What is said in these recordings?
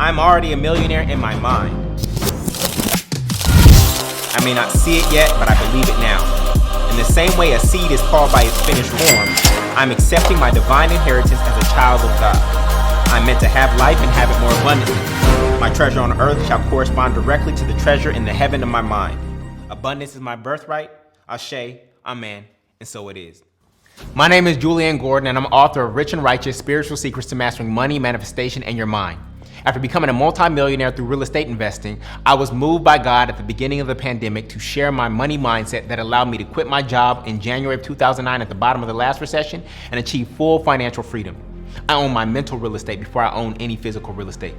I'm already a millionaire in my mind. I may not see it yet, but I believe it now. In the same way a seed is called by its finished form, I'm accepting my divine inheritance as a child of God. I'm meant to have life and have it more abundantly. My treasure on earth shall correspond directly to the treasure in the heaven of my mind. Abundance is my birthright. Ashe, amen, and so it is. My name is Jullien Gordon, and I'm author of Rich and Righteous: Spiritual Secrets to Mastering Money, Manifestation, and Your Mind. After becoming a multimillionaire through real estate investing, I was moved by God at the beginning of the pandemic to share my money mindset that allowed me to quit my job in January of 2009 at the bottom of the last recession and achieve full financial freedom. I own my mental real estate before I own any physical real estate.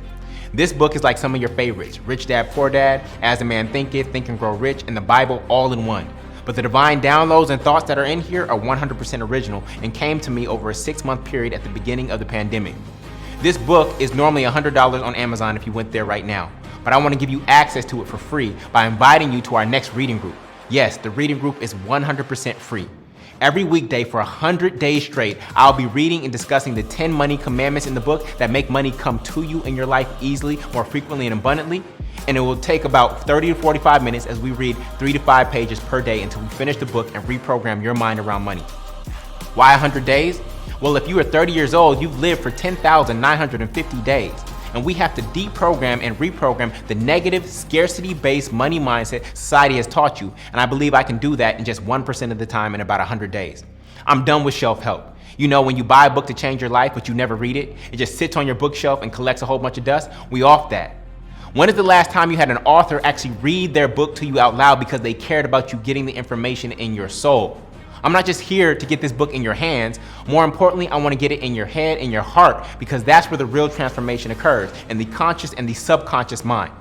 This book is like some of your favorites: Rich Dad, Poor Dad, As a Man Thinketh, Think and Grow Rich, and the Bible all in one. But the divine downloads and thoughts that are in here are 100% original and came to me over a 6-month period at the beginning of the pandemic. This book is normally $100 on Amazon if you went there right now, but I want to give you access to it for free by inviting you to our next reading group. Yes, the reading group is 100% free. Every weekday for 100 days straight, I'll be reading and discussing the 10 money commandments in the book that make money come to you in your life easily, more frequently, and abundantly. And it will take about 30 to 45 minutes as we read 3 to 5 pages per day until we finish the book and reprogram your mind around money. Why 100 days? Well, if you are 30 years old, you've lived for 10,950 days. And we have to deprogram and reprogram the negative, scarcity-based money mindset society has taught you. And I believe I can do that in just 1% of the time in about 100 days. I'm done with shelf help. You know, when you buy a book to change your life, but you never read it, it just sits on your bookshelf and collects a whole bunch of dust. We off that. When is the last time you had an author actually read their book to you out loud because they cared about you getting the information in your soul? I'm not just here to get this book in your hands. More importantly, I want to get it in your head and your heart, because that's where the real transformation occurs, in the conscious and the subconscious mind.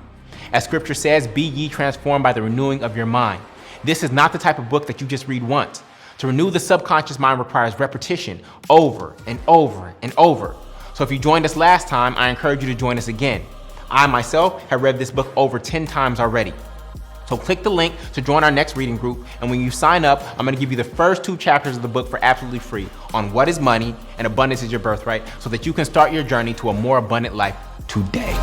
As scripture says, be ye transformed by the renewing of your mind. This is not the type of book that you just read once. To renew the subconscious mind requires repetition over and over and over. So if you joined us last time, I encourage you to join us again. I myself have read this book over 10 times already. So click the link to join our next reading group, and when you sign up, I'm going to give you the first 2 chapters of the book for absolutely free on what is money and abundance is your birthright, so that you can start your journey to a more abundant life today.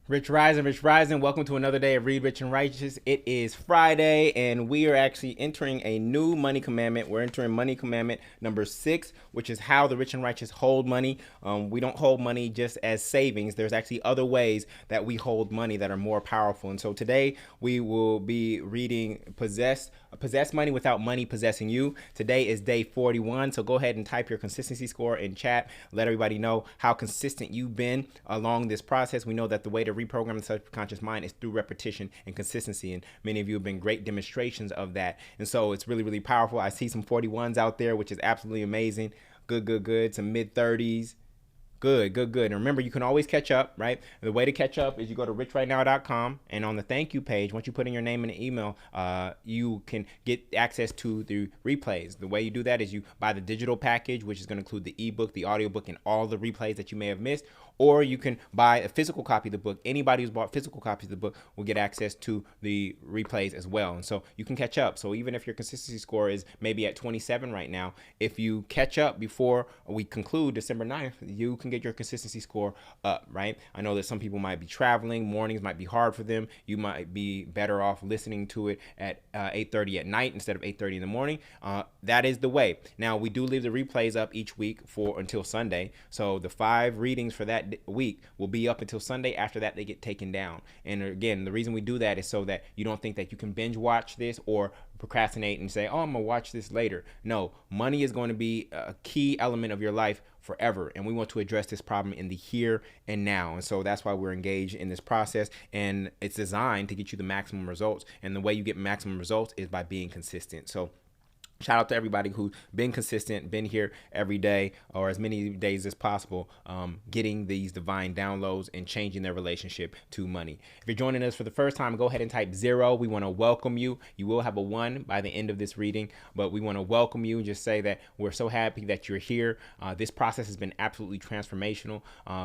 Rich Rising, welcome to another day of Read Rich and Righteous. It is Friday, and we are actually entering a new money commandment. We're entering money commandment number 6, which is how the rich and righteous hold money. We don't hold money just as savings. There's actually other ways that we hold money that are more powerful. And so today we will be reading Possess Money Without Money Possessing You. Today is day 41, so go ahead and type your consistency score in chat. Let everybody know how consistent you've been along this process. We know that the way to reprogram the subconscious mind is through repetition and consistency, and many of you have been great demonstrations of that. And so it's really, really powerful. I see some 41s out there, which is absolutely amazing. Good. Some mid-30s. Good. And remember, you can always catch up, right? The way to catch up is you go to richrightnow.com, and on the thank you page, once you put in your name and an email, you can get access to the replays. The way you do that is you buy the digital package, which is going to include the ebook, the audiobook, and all the replays that you may have missed. Or you can buy a physical copy of the book. Anybody who's bought physical copies of the book will get access to the replays as well. And so you can catch up. So even if your consistency score is maybe at 27 right now, if you catch up before we conclude December 9th, you can get your consistency score up, right? I know that some people might be traveling. Mornings might be hard for them. You might be better off listening to it at 8:30 at night instead of 8:30 in the morning. That is the way. Now, we do leave the replays up each week until Sunday. So the 5 readings for that week will be up until Sunday. After that, they get taken down. And again, the reason we do that is so that you don't think that you can binge watch this or procrastinate and say, oh, I'm gonna watch this later. No, money is going to be a key element of your life forever, and we want to address this problem in the here and now. And so that's why we're engaged in this process, and it's designed to get you the maximum results. And the way you get maximum results is by being consistent. So Shout out to everybody who's been consistent, been here every day or as many days as possible, getting these divine downloads and changing their relationship to money. If you're joining us for the first time, go ahead and type 0. We want to welcome you. You will have a 1 by the end of this reading, but we want to welcome you and just say that we're so happy that you're here. This process has been absolutely transformational.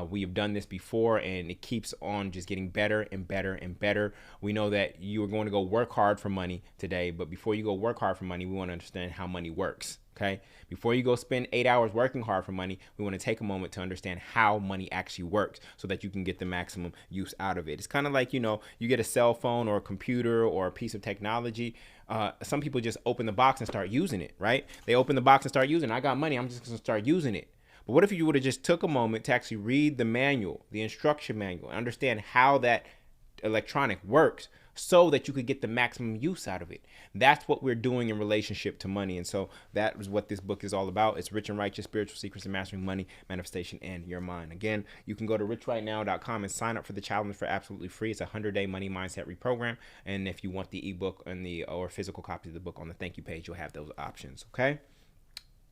We have done this before, and it keeps on just getting better and better and better. We know that you are going to go work hard for money today, but before you go work hard for money, we want to understand how money works. Okay. Before you go spend 8 hours working hard for money, we want to take a moment to understand how money actually works so that you can get the maximum use out of it. It's kind of like, you get a cell phone or a computer or a piece of technology. Some people just open the box and start using it, right? They open the box and start using it. I got money, I'm just going to start using it. But what if you would have just took a moment to actually read the manual, the instruction manual, and understand how that electronic works so that you could get the maximum use out of it? That's what we're doing in relationship to money. And so that is what this book is all about. It's Rich and Righteous, Spiritual Secrets of Mastering Money, Manifestation, and Your Mind. Again, you can go to richrightnow.com and sign up for the challenge for absolutely free. It's a 100-day money mindset reprogram. And if you want the ebook and or physical copy of the book on the thank you page, you'll have those options. Okay.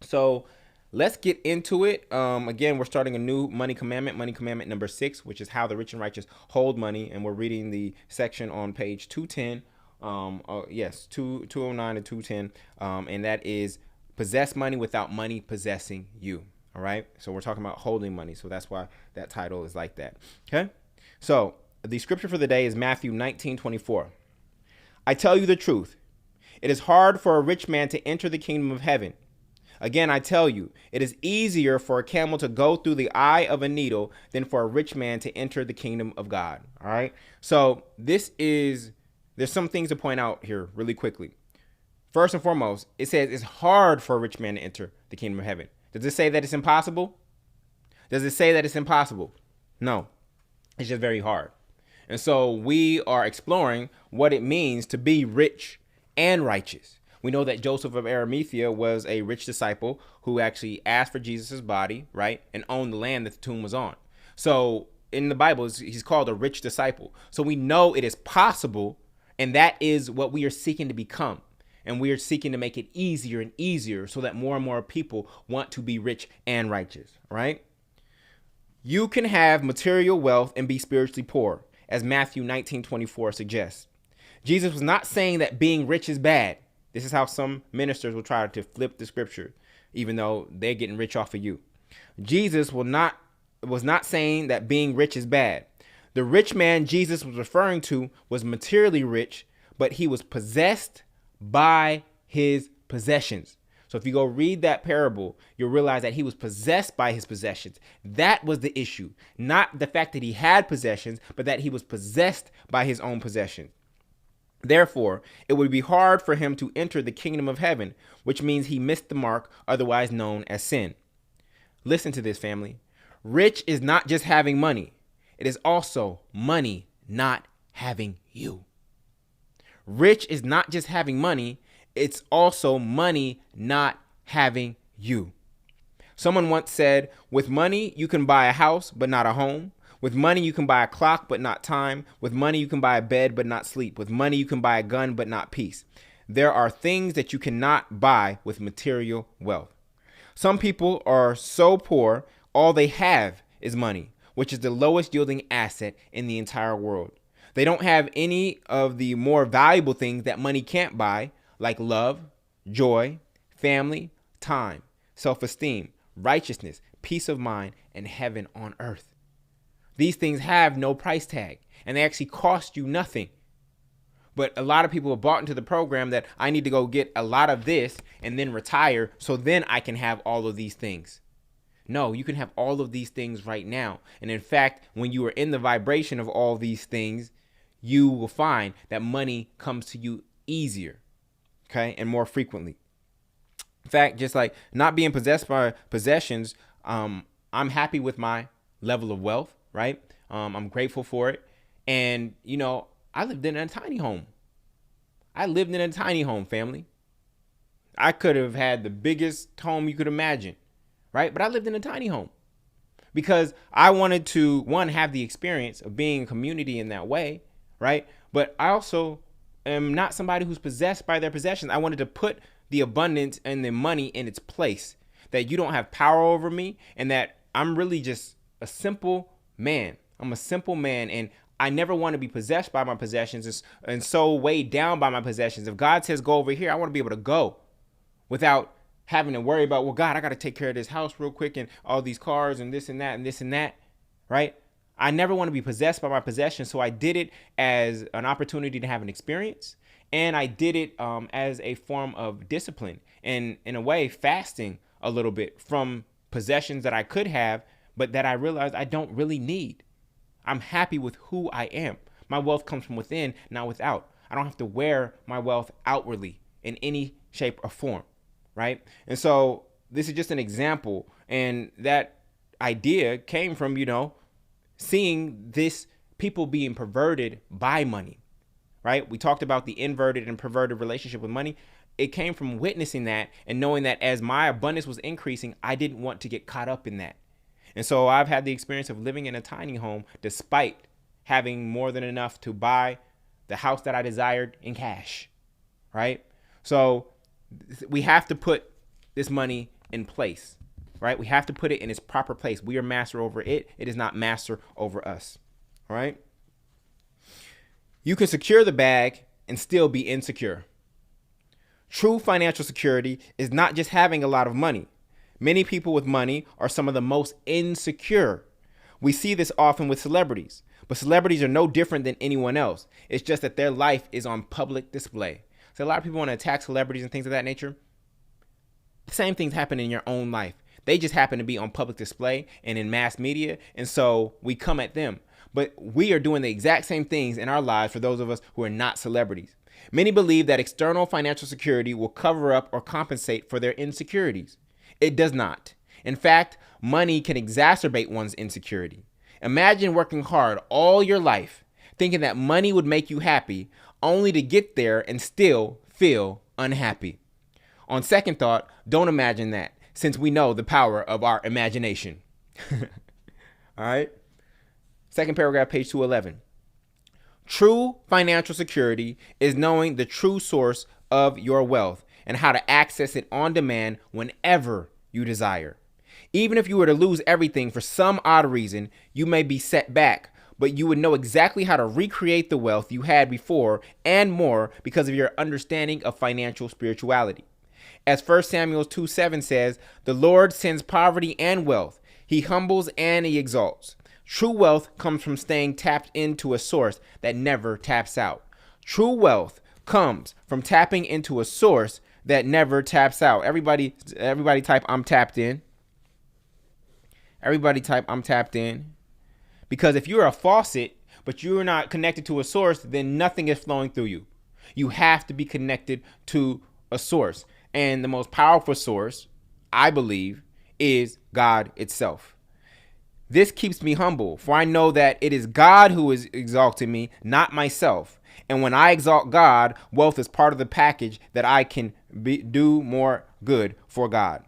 So let's get into it. Again, we're starting a new money commandment number 6, which is how the rich and righteous hold money. And we're reading the section on page 210. 209 and 210. And that is possess money without money possessing you. All right. So we're talking about holding money. So that's why that title is like that. Okay. So the scripture for the day is Matthew 19:24. I tell you the truth. It is hard for a rich man to enter the kingdom of heaven. Again, I tell you, it is easier for a camel to go through the eye of a needle than for a rich man to enter the kingdom of God. All right. So there's some things to point out here really quickly. First and foremost, it says it's hard for a rich man to enter the kingdom of heaven. Does it say that it's impossible? Does it say that it's impossible? No, it's just very hard. And so we are exploring what it means to be rich and righteous. We know that Joseph of Arimathea was a rich disciple who actually asked for Jesus's body, right, and owned the land that the tomb was on. So in the Bible, he's called a rich disciple. So we know it is possible, and that is what we are seeking to become. And we are seeking to make it easier and easier so that more and more people want to be rich and righteous, right? You can have material wealth and be spiritually poor, as Matthew 19:24 suggests. Jesus was not saying that being rich is bad. This is how some ministers will try to flip the scripture, even though they're getting rich off of you. Jesus was not saying that being rich is bad. The rich man Jesus was referring to was materially rich, but he was possessed by his possessions. So if you go read that parable, you'll realize that he was possessed by his possessions. That was the issue. Not the fact that he had possessions, but that he was possessed by his own possessions. Therefore, it would be hard for him to enter the kingdom of heaven, which means he missed the mark, otherwise known as sin. Listen to this, family. Rich is not just having money. It is also money not having you. Rich is not just having money. It's also money not having you. Someone once said, with money, you can buy a house, but not a home. With money, you can buy a clock, but not time. With money, you can buy a bed, but not sleep. With money, you can buy a gun, but not peace. There are things that you cannot buy with material wealth. Some people are so poor, all they have is money, which is the lowest yielding asset in the entire world. They don't have any of the more valuable things that money can't buy, like love, joy, family, time, self-esteem, righteousness, peace of mind, and heaven on earth. These things have no price tag, and they actually cost you nothing. But a lot of people have bought into the program that I need to go get a lot of this and then retire so then I can have all of these things. No, you can have all of these things right now. And in fact, when you are in the vibration of all these things, you will find that money comes to you easier, okay, and more frequently. In fact, just like not being possessed by possessions, I'm happy with my level of wealth, right? I'm grateful for it. And, I lived in a tiny home. Family. I could have had the biggest home you could imagine, right? But I lived in a tiny home because I wanted to, one, have the experience of being a community in that way, right? But I also am not somebody who's possessed by their possessions. I wanted to put the abundance and the money in its place, that you don't have power over me, and that I'm really just a simple man. I'm a simple man, and I never want to be possessed by my possessions and so weighed down by my possessions. If God says go over here, I want to be able to go without having to worry about, well, God, I got to take care of this house real quick and all these cars and this and that and this and that, right? I never want to be possessed by my possessions, so I did it as an opportunity to have an experience, and I did it as a form of discipline and, in a way, fasting a little bit from possessions that I could have, but that I realized I don't really need. I'm happy with who I am. My wealth comes from within, not without. I don't have to wear my wealth outwardly in any shape or form, right? And so this is just an example, and that idea came from, seeing this people being perverted by money, right? We talked about the inverted and perverted relationship with money. It came from witnessing that and knowing that as my abundance was increasing, I didn't want to get caught up in that. And so I've had the experience of living in a tiny home despite having more than enough to buy the house that I desired in cash, right? So we have to put this money in place, right? We have to put it in its proper place. We are master over it. It is not master over us, all right? You can secure the bag and still be insecure. True financial security is not just having a lot of money. Many people with money are some of the most insecure. We see this often with celebrities, but celebrities are no different than anyone else. It's just that their life is on public display. So a lot of people want to attack celebrities and things of that nature. The same things happen in your own life. They just happen to be on public display and in mass media, and so we come at them. But we are doing the exact same things in our lives for those of us who are not celebrities. Many believe that external financial security will cover up or compensate for their insecurities. It does not. In fact, money can exacerbate one's insecurity. Imagine working hard all your life, thinking that money would make you happy, only to get there and still feel unhappy. On second thought, don't imagine that, since we know the power of our imagination. All right. Second paragraph, page 211. True financial security is knowing the true source of your wealth and how to access it on demand whenever you desire. Even if you were to lose everything for some odd reason, you may be set back, but you would know exactly how to recreate the wealth you had before and more because of your understanding of financial spirituality. As 1 Samuel 2:7 says, the Lord sends poverty and wealth. He humbles and he exalts. True wealth comes from staying tapped into a source that never taps out. True wealth comes from tapping into a source that never taps out. Everybody type I'm tapped in. Everybody type I'm tapped in. Because if you're a faucet, but you're not connected to a source, then nothing is flowing through you. You have to be connected to a source. And the most powerful source, I believe, is God itself. This keeps me humble, for I know that it is God who is exalting me, not myself. And when I exalt God, wealth is part of the package that I can do more good for God.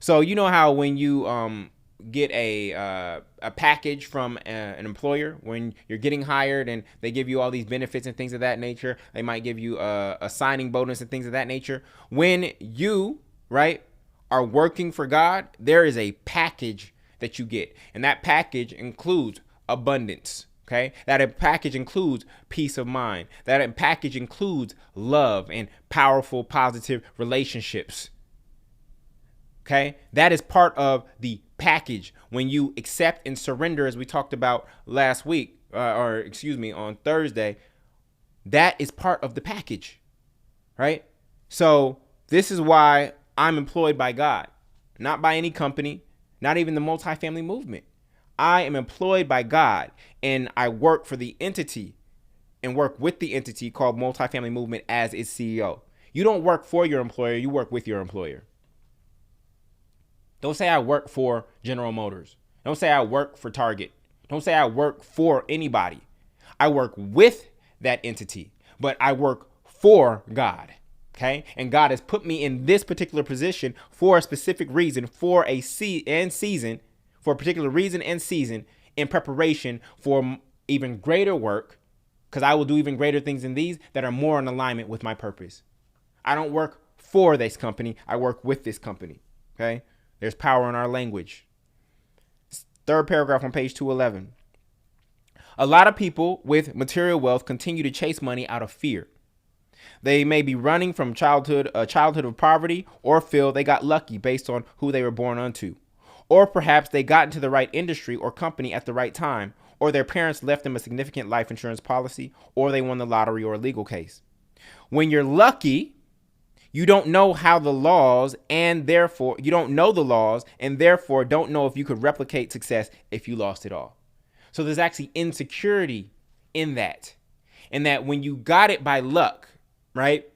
So you know how when you get a package from an employer, when you're getting hired and they give you all these benefits and things of that nature, they might give you a signing bonus and things of that nature. When you, right, are working for God, there is a package that you get, and that package includes abundance. Okay, that package includes peace of mind. That package includes love and powerful, positive relationships. Okay, that is part of the package when you accept and surrender, as we talked about last week, on Thursday. That is part of the package, right? So this is why I'm employed by God, not by any company, not even the multifamily movement. I am employed by God, and I work for the entity and work with the entity called multifamily movement as its CEO. You don't work for your employer, you work with your employer. Don't say I work for General Motors. Don't say I work for Target. Don't say I work for anybody. I work with that entity, but I work for God. Okay. And God has put me in this particular position for a specific reason, for a season, for a particular reason and season, in preparation for even greater work, because I will do even greater things than these that are more in alignment with my purpose. I don't work for this company. I work with this company. Okay. There's power in our language. Third paragraph on page 211. A lot of people with material wealth continue to chase money out of fear. They may be running from a childhood of poverty, or feel they got lucky based on who they were born unto. Or perhaps they got into the right industry or company at the right time, or their parents left them a significant life insurance policy, or they won the lottery or a legal case. When you're lucky, you don't know how the laws, and therefore you don't know the laws, and therefore don't know if you could replicate success if you lost it all. So there's actually insecurity in that when you got it by luck, right?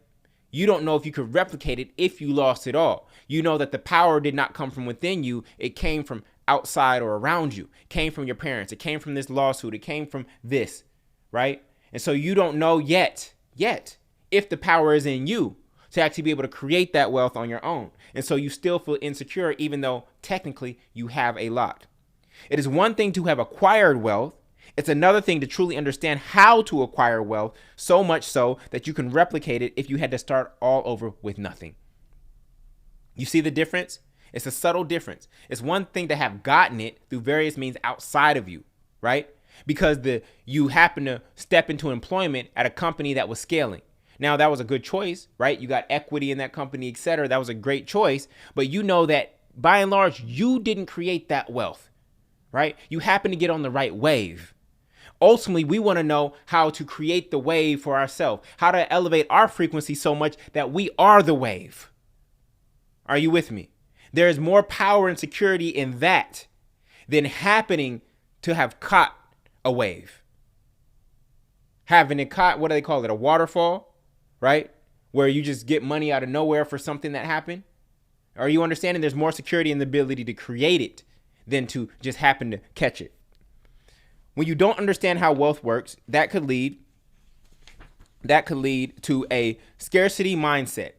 You don't know if you could replicate it if you lost it all. You know that the power did not come from within you. It came from outside or around you. It came from your parents. It came from this lawsuit. It came from this, right? And so you don't know yet if the power is in you to actually be able to create that wealth on your own. And so you still feel insecure, even though technically you have a lot. It is one thing to have acquired wealth. It's another thing to truly understand how to acquire wealth, so much so that you can replicate it if you had to start all over with nothing. You see the difference? It's a subtle difference. It's one thing to have gotten it through various means outside of you, right? Because you happen to step into employment at a company that was scaling. Now, that was a good choice, right? You got equity in that company, et cetera. That was a great choice. But you know that by and large, you didn't create that wealth, right? You happen to get on the right wave. Ultimately, we want to know how to create the wave for ourselves, how to elevate our frequency so much that we are the wave. Are you with me? There is more power and security in that than happening to have caught a wave. Having it caught, what do they call it? A waterfall, right? Where you just get money out of nowhere for something that happened. Are you understanding? There's more security in the ability to create it than to just happen to catch it. When you don't understand how wealth works, that could lead to a scarcity mindset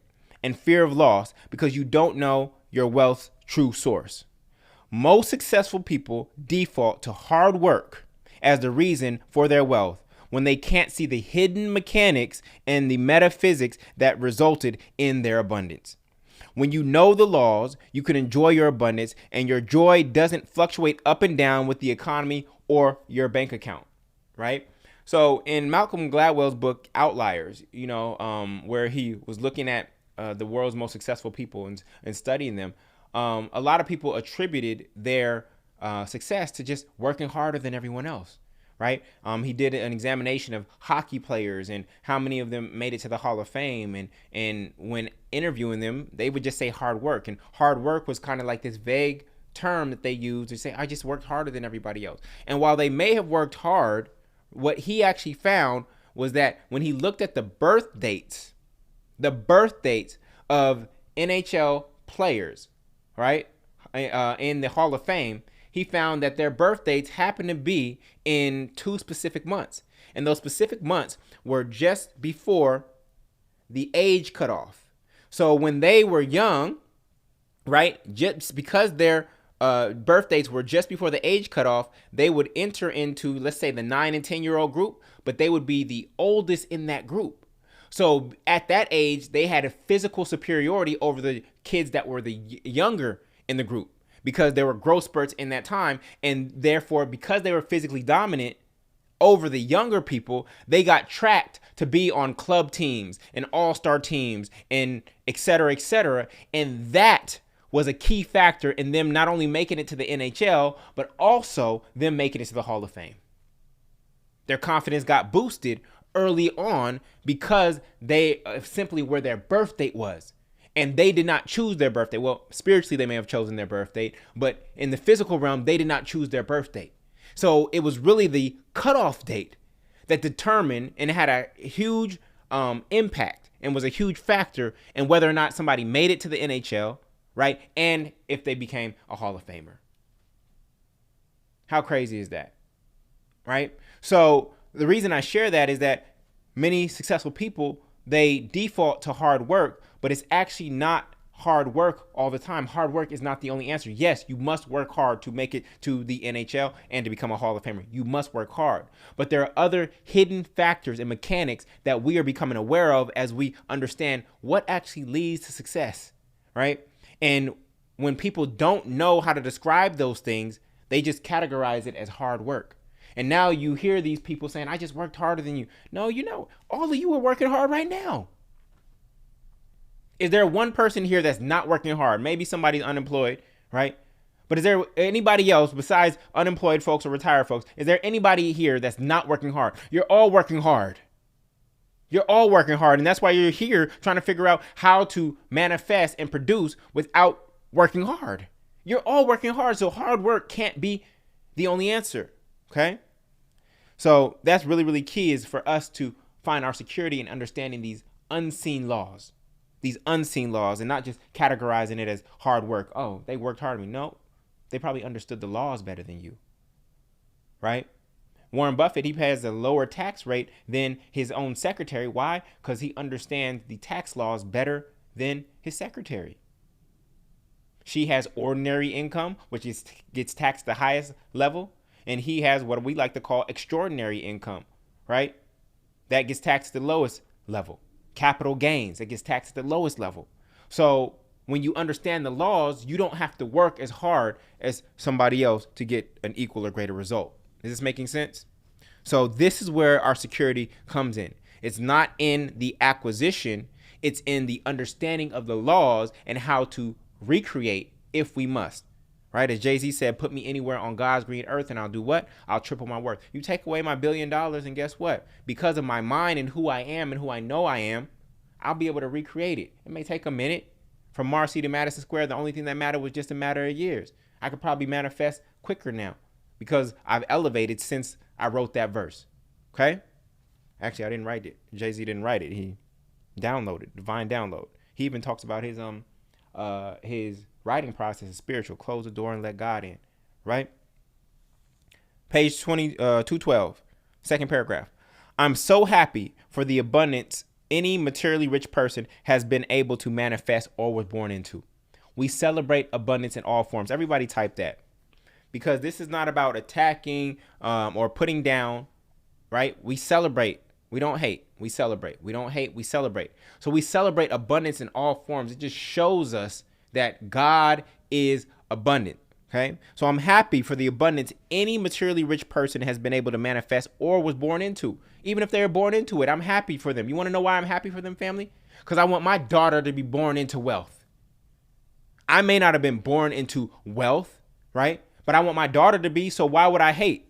and fear of loss because you don't know your wealth's true source. Most successful people default to hard work as the reason for their wealth when they can't see the hidden mechanics and the metaphysics that resulted in their abundance. When you know the laws, you can enjoy your abundance, and your joy doesn't fluctuate up and down with the economy or your bank account, right? So in Malcolm Gladwell's book, Outliers, where he was looking at the world's most successful people and studying them, a lot of people attributed their success to just working harder than everyone else, right? He did an examination of hockey players and how many of them made it to the Hall of Fame. And when interviewing them, they would just say hard work. And hard work was kind of like this vague term that they used to say, I just worked harder than everybody else. And while they may have worked hard, what he actually found was that when he looked at the birth dates of NHL players, right, in the Hall of Fame, he found that their birth dates happened to be in 2 specific months. And those specific months were just before the age cutoff. So when they were young, right, just because their birth dates were just before the age cutoff, they would enter into, let's say, the 9 and 10-year-old group, but they would be the oldest in that group. So at that age, they had a physical superiority over the kids that were the younger in the group because there were growth spurts in that time. And therefore, because they were physically dominant over the younger people, they got tracked to be on club teams and all-star teams and et cetera, et cetera. And that was a key factor in them not only making it to the NHL, but also them making it to the Hall of Fame. Their confidence got boosted early on because they simply where their birth date was. And they did not choose their birthday. Well, spiritually, they may have chosen their birth date, but in the physical realm, they did not choose their birth date. So it was really the cutoff date that determined and had a huge impact and was a huge factor in whether or not somebody made it to the NHL, right? And if they became a Hall of Famer. How crazy is that, right? So the reason I share that is that many successful people, they default to hard work, but it's actually not hard work all the time. Hard work is not the only answer. Yes, you must work hard to make it to the NHL and to become a Hall of Famer. You must work hard. But there are other hidden factors and mechanics that we are becoming aware of as we understand what actually leads to success, right? And when people don't know how to describe those things, they just categorize it as hard work. And now you hear these people saying, I just worked harder than you. No, all of you are working hard right now. Is there one person here that's not working hard? Maybe somebody's unemployed, right? But is there anybody else besides unemployed folks or retired folks? Is there anybody here that's not working hard? You're all working hard. You're all working hard. And that's why you're here trying to figure out how to manifest and produce without working hard. You're all working hard. So hard work can't be the only answer. Okay. So that's really, really key, is for us to find our security in understanding these unseen laws, and not just categorizing it as hard work. Oh, they worked hard on me. No, they probably understood the laws better than you. Right. Warren Buffett, he has a lower tax rate than his own secretary. Why? Because he understands the tax laws better than his secretary. She has ordinary income, which gets taxed the highest level. And he has what we like to call extraordinary income, right? That gets taxed at the lowest level. Capital gains, that gets taxed at the lowest level. So when you understand the laws, you don't have to work as hard as somebody else to get an equal or greater result. Is this making sense? So this is where our security comes in. It's not in the acquisition. It's in the understanding of the laws and how to recreate if we must. Right? As Jay-Z said, put me anywhere on God's green earth and I'll do what? I'll triple my worth. You take away my $1 billion and guess what? Because of my mind and who I am and who I know I am, I'll be able to recreate it. It may take a minute. From Marcy to Madison Square, the only thing that mattered was just a matter of years. I could probably manifest quicker now because I've elevated since I wrote that verse. Okay? Actually, I didn't write it. Jay-Z didn't write it. He downloaded, divine download. He even talks about his writing process is spiritual. Close the door and let God in. Right? Page 212, second paragraph. I'm so happy for the abundance any materially rich person has been able to manifest or was born into. We celebrate abundance in all forms. Everybody type that. Because this is not about attacking or putting down, right? We celebrate. We don't hate. We celebrate. We don't hate. We celebrate. So we celebrate abundance in all forms. It just shows us that God is abundant. Okay. So I'm happy for the abundance any materially rich person has been able to manifest or was born into. Even if they were born into it, I'm happy for them. You want to know why I'm happy for them, family? Because I want my daughter to be born into wealth. I may not have been born into wealth, right? But I want my daughter to be, so why would I hate?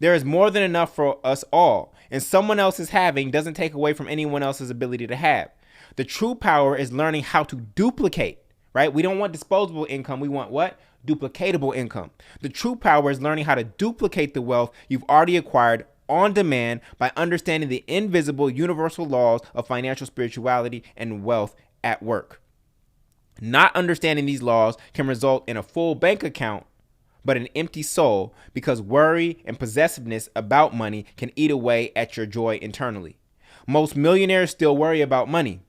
There is more than enough for us all, and someone else's having doesn't take away from anyone else's ability to have. The true power is learning how to duplicate, right? We don't want disposable income. We want what? Duplicatable income. The true power is learning how to duplicate the wealth you've already acquired on demand by understanding the invisible universal laws of financial spirituality and wealth at work. Not understanding these laws can result in a full bank account, but an empty soul, because worry and possessiveness about money can eat away at your joy internally. Most millionaires still worry about money.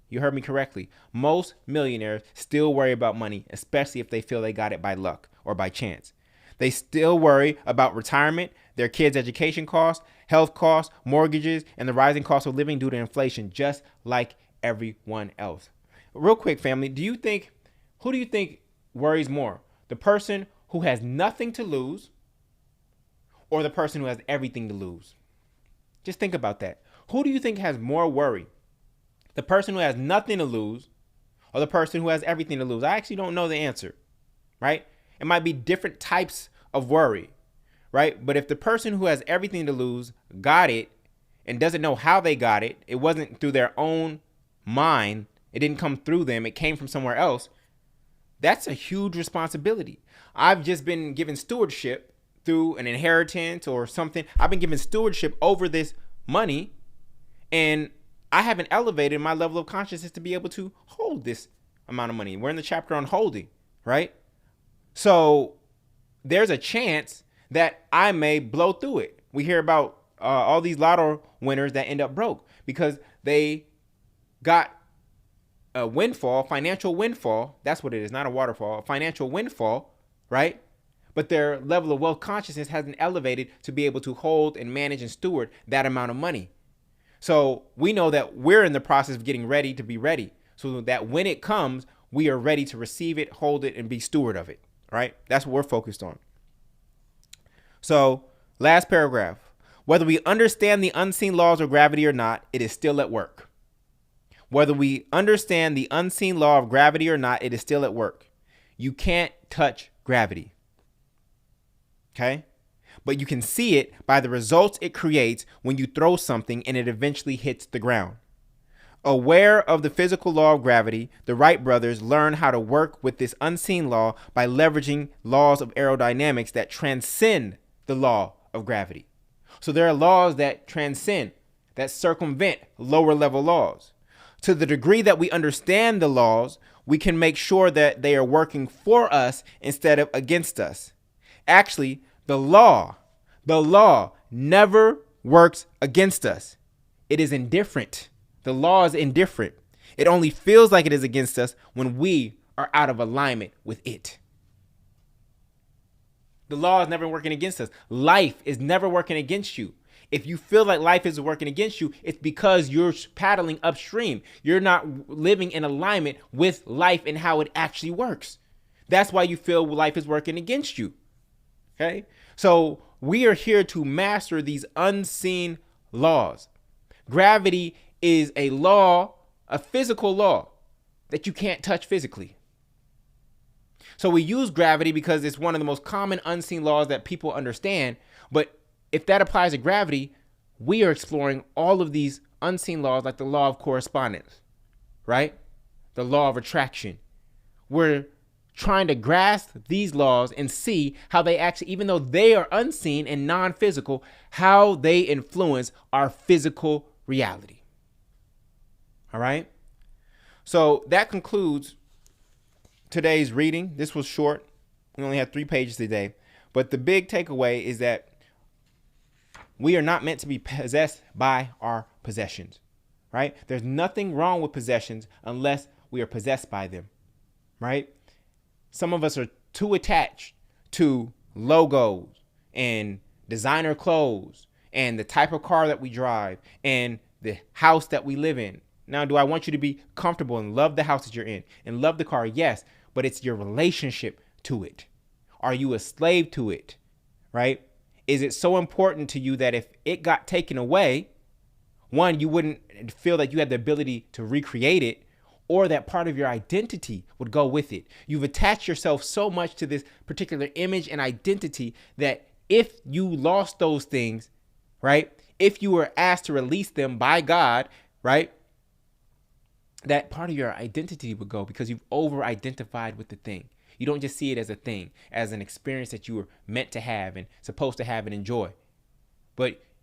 You heard me correctly. Most millionaires still worry about money, especially if they feel they got it by luck or by chance. They still worry about retirement, their kids' education costs, health costs, mortgages, and the rising cost of living due to inflation, just like everyone else. Real quick, family, who do you think worries more? The person who has nothing to lose or the person who has everything to lose? Just think about that. Who do you think has more worry? The person who has nothing to lose or the person who has everything to lose? I actually don't know the answer, right? It might be different types of worry, right? But if the person who has everything to lose got it and doesn't know how they got it, it wasn't through their own mind, it didn't come through them, it came from somewhere else, that's a huge responsibility. I've just been given stewardship through an inheritance or something. I've been given stewardship over this money, and I haven't elevated my level of consciousness to be able to hold this amount of money. We're in the chapter on holding, right? So there's a chance that I may blow through it. We hear about all these lotto winners that end up broke because they got a windfall, financial windfall. That's what it is, not a waterfall, a financial windfall, right? But their level of wealth consciousness hasn't elevated to be able to hold and manage and steward that amount of money. So we know that we're in the process of getting ready to be ready, so that when it comes, we are ready to receive it, hold it, and be steward of it, right? That's what we're focused on. So last paragraph. Whether we understand the unseen laws of gravity or not, it is still at work. Whether we understand the unseen law of gravity or not, it is still at work. You can't touch gravity. Okay? But you can see it by the results it creates when you throw something and it eventually hits the ground. Aware of the physical law of gravity, the Wright brothers learned how to work with this unseen law by leveraging laws of aerodynamics that transcend the law of gravity. So there are laws that transcend, that circumvent lower level laws. To the degree that we understand the laws, we can make sure that they are working for us instead of against us. Actually, the law never works against us. It is indifferent. The law is indifferent. It only feels like it is against us when we are out of alignment with it. The law is never working against us. Life is never working against you. If you feel like life is working against you, it's because you're paddling upstream. You're not living in alignment with life and how it actually works. That's why you feel life is working against you. Okay? So we are here to master these unseen laws. Gravity is a law, a physical law that you can't touch physically. So we use gravity because it's one of the most common unseen laws that people understand. But if that applies to gravity, we are exploring all of these unseen laws, like the law of correspondence, right? The law of attraction. We're trying to grasp these laws and see how they actually, even though they are unseen and non-physical, how they influence our physical reality. All right? So that concludes today's reading. This was short. We only had 3 pages today. But the big takeaway is that we are not meant to be possessed by our possessions, right? There's nothing wrong with possessions unless we are possessed by them, right? Some of us are too attached to logos and designer clothes and the type of car that we drive and the house that we live in. Now, do I want you to be comfortable and love the house that you're in and love the car? Yes, but it's your relationship to it. Are you a slave to it, right? Is it so important to you that if it got taken away, one, you wouldn't feel that you had the ability to recreate it, or that part of your identity would go with it? You've attached yourself so much to this particular image and identity that if you lost those things, right, if you were asked to release them by God, right, that part of your identity would go because you've over-identified with the thing. You don't just see it as a thing, as an experience that you were meant to have and supposed to have and enjoy.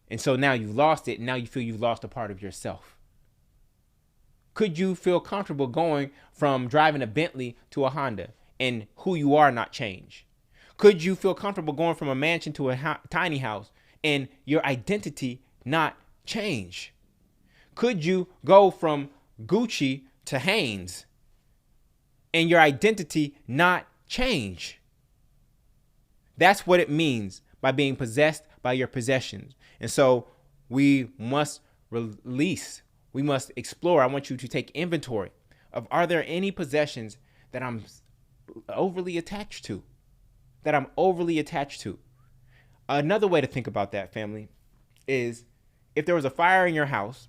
And so now you've lost it, and now you feel you've lost a part of yourself. Could you feel comfortable going from driving a Bentley to a Honda and who you are not change? Could you feel comfortable going from a mansion to a tiny house and your identity not change? Could you go from Gucci to Hanes and your identity not change? That's what it means by being possessed by your possessions. And so we must release, we must explore. I want you to take inventory of, are there any possessions that I'm overly attached to? Another way to think about that, family, is if there was a fire in your house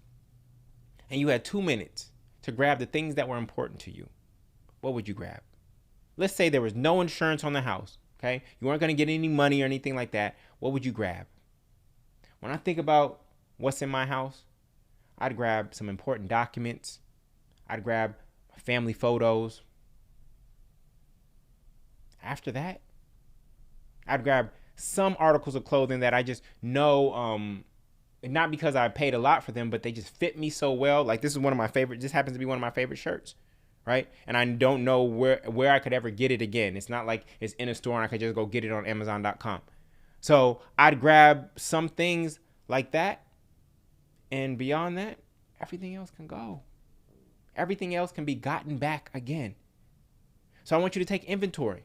and you had 2 minutes to grab the things that were important to you, what would you grab? Let's say there was no insurance on the house, okay? You weren't going to get any money or anything like that. What would you grab? When I think about what's in my house, I'd grab some important documents. I'd grab family photos. After that, I'd grab some articles of clothing that I just know, not because I paid a lot for them, but they just fit me so well. Like this happens to be one of my favorite shirts, right? And I don't know where I could ever get it again. It's not like it's in a store and I could just go get it on Amazon.com. So I'd grab some things like that. And beyond that, everything else can go. Everything else can be gotten back again. So I want you to take inventory.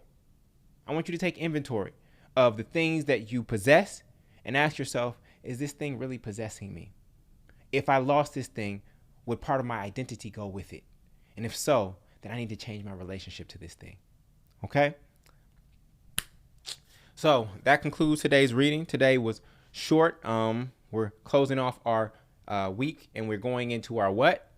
I want you to take inventory of the things that you possess and ask yourself, is this thing really possessing me? If I lost this thing, would part of my identity go with it? And if so, then I need to change my relationship to this thing. Okay? So that concludes today's reading. Today was short. We're closing off our week, and we're going into our what?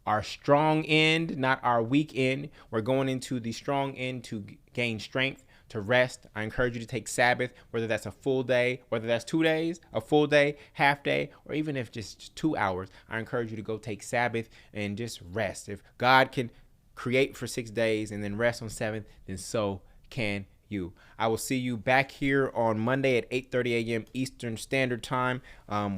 Our strong end, not our weak end. We're going into the strong end to gain strength, to rest. I encourage you to take Sabbath, whether that's a full day, whether that's 2 days, a full day, half day, or even if just 2 hours. I encourage you to go take Sabbath and just rest. If God can create for 6 days and then rest on 7th, then so can you. I will see you back here on Monday at 8:30 a.m. Eastern Standard Time.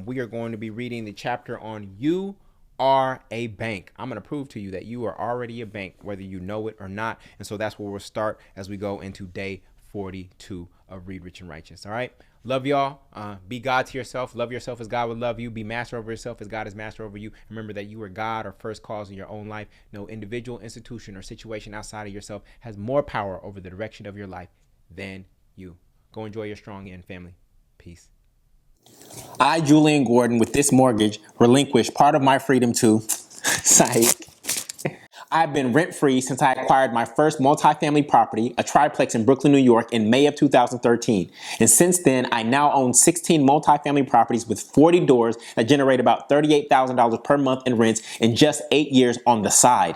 We are going to be reading the chapter on You Are a Bank. I'm going to prove to you that you are already a bank, whether you know it or not. And so that's where we'll start as we go into day 42 of Read Rich and Righteous. All right. Love y'all. Be God to yourself. Love yourself as God would love you. Be master over yourself as God is master over you. Remember that you are God or first cause in your own life. No individual, institution, or situation outside of yourself has more power over the direction of your life than you. Go enjoy your strong end, family. Peace. I, Jullien Gordon, with this mortgage, relinquish part of my freedom to psych. I've been rent-free since I acquired my first multifamily property, a triplex in Brooklyn, New York, in May of 2013. And since then, I now own 16 multifamily properties with 40 doors that generate about $38,000 per month in rents in just 8 years on the side.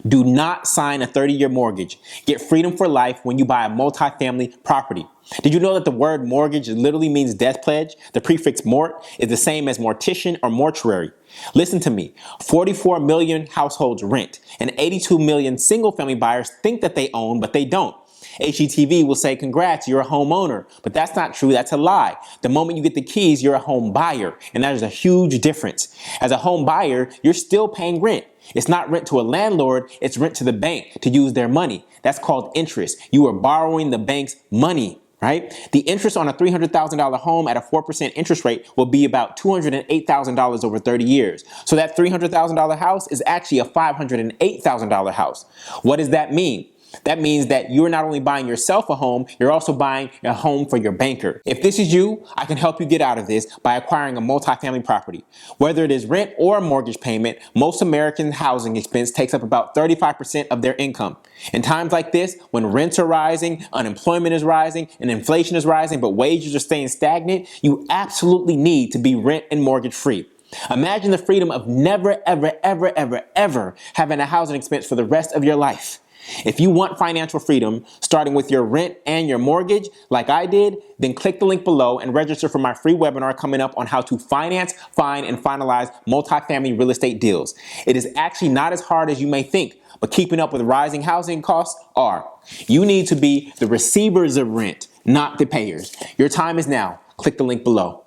Do not sign a 30-year mortgage. Get freedom for life when you buy a multifamily property. Did you know that the word mortgage literally means death pledge? The prefix mort is the same as mortician or mortuary. Listen to me. 44 million households rent, and 82 million single-family buyers think that they own, but they don't. HGTV will say, congrats, you're a homeowner. But that's not true. That's a lie. The moment you get the keys, you're a home buyer. And that is a huge difference. As a home buyer, you're still paying rent. It's not rent to a landlord. It's rent to the bank to use their money. That's called interest. You are borrowing the bank's money, right? The interest on a $300,000 home at a 4% interest rate will be about $208,000 over 30 years. So that $300,000 house is actually a $508,000 house. What does that mean? That means that you're not only buying yourself a home, you're also buying a home for your banker. If this is you, I can help you get out of this by acquiring a multifamily property. Whether it is rent or a mortgage payment, most American housing expense takes up about 35% of their income. In times like this, when rents are rising, unemployment is rising, and inflation is rising, but wages are staying stagnant, you absolutely need to be rent and mortgage free. Imagine the freedom of never, ever, ever, ever, ever having a housing expense for the rest of your life. If you want financial freedom, starting with your rent and your mortgage, like I did, then click the link below and register for my free webinar coming up on how to finance, find, and finalize multifamily real estate deals. It is actually not as hard as you may think, but keeping up with rising housing costs are. You need to be the receivers of rent, not the payers. Your time is now. Click the link below.